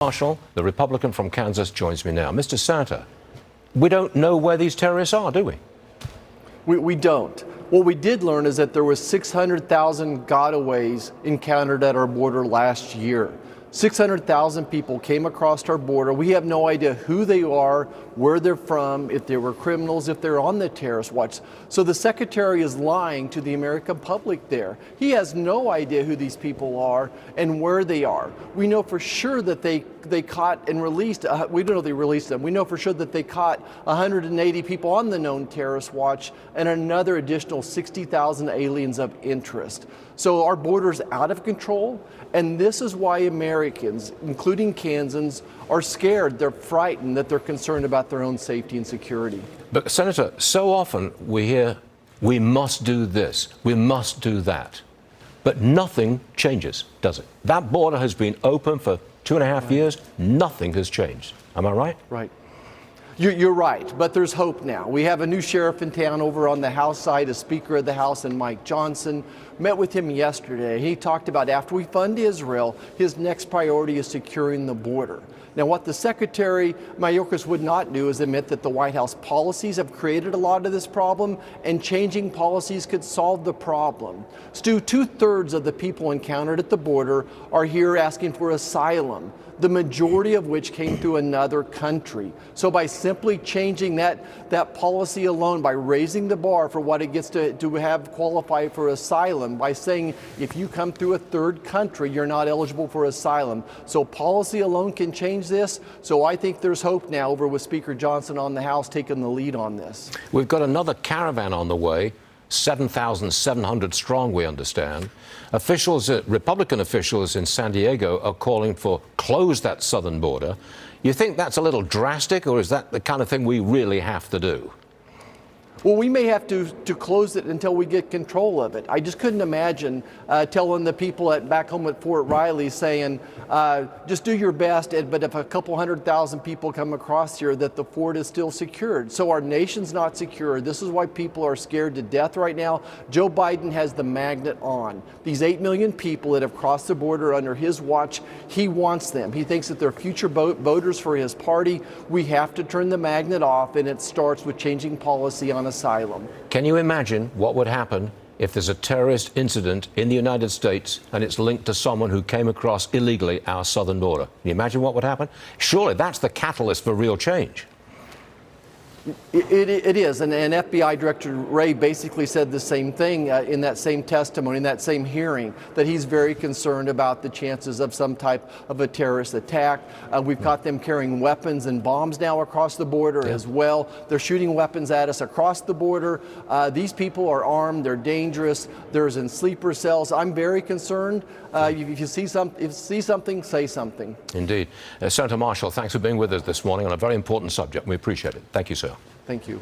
Marshall, the Republican from Kansas, joins me now. Mr. Senator, we don't know where these terrorists are, do we? We don't. What we did learn is that there was 600,000 gotaways encountered at our border last year. 600,000 people came across our border. We have no idea who they are, where they're from, if they were criminals, if they're on the terrorist watch. So the secretary is lying to the American public there. He has no idea who these people are and where they are. We know for sure that they caught and released, we don't know they released them. We know for sure that they caught 180 people on the known terrorist watch and another additional 60,000 aliens of interest. So our border's out of control, and this is why Americans, including Kansans, are scared, they're frightened, that they're concerned about their own safety and security. But, Senator, so often we hear, we must do this, we must do that. But nothing changes, does it? That border has been open for 2.5 years, nothing has changed. Am I right? Right. You're right, but there's hope now. We have a new sheriff in town over on the House side, a Speaker of the House, and Mike Johnson. Met with him yesterday. He talked about after we fund Israel, his next priority is securing the border. Now, what the Secretary Mayorkas would not do is admit that the White House policies have created a lot of this problem, and changing policies could solve the problem. Stu, 2/3 of the people encountered at the border are here asking for asylum, the majority of which came through another country. So by simply changing that policy alone, by raising the bar for what it gets to have qualify for asylum, by saying if you come through a third country, you're not eligible for asylum. So policy alone can change this. So I think there's hope now over with Speaker Johnson on the House taking the lead on this. We've got another caravan on the way, 7,700 strong, we understand. Republican officials in San Diego are calling for close that southern border. You think that's a little drastic, or is that the kind of thing we really have to do? Well, we may have to close it until we get control of it. I just couldn't imagine telling the people back home at Fort Riley saying, just do your best, but if a couple 100,000 people come across here, that the fort is still secured. So our nation's not secure. This is why people are scared to death right now. Joe Biden has the magnet on. These 8 million people that have crossed the border under his watch, he wants them. He thinks that they're future voters for his party. We have to turn the magnet off, and it starts with changing policy on asylum. Can you imagine what would happen if there's a terrorist incident in the United States and it's linked to someone who came across illegally our southern border? Can you imagine what would happen? Surely that's the catalyst for real change. It is, and FBI Director Wray basically said the same thing in that same testimony, in that same hearing, that he's very concerned about the chances of some type of a terrorist attack. We've caught them carrying weapons and bombs now across the border as well. They're shooting weapons at us across the border. These people are armed, they're dangerous, they're in sleeper cells. I'm very concerned. If you see something, say something. Indeed. Senator Marshall, thanks for being with us this morning on a very important subject. We appreciate it. Thank you, sir. Thank you.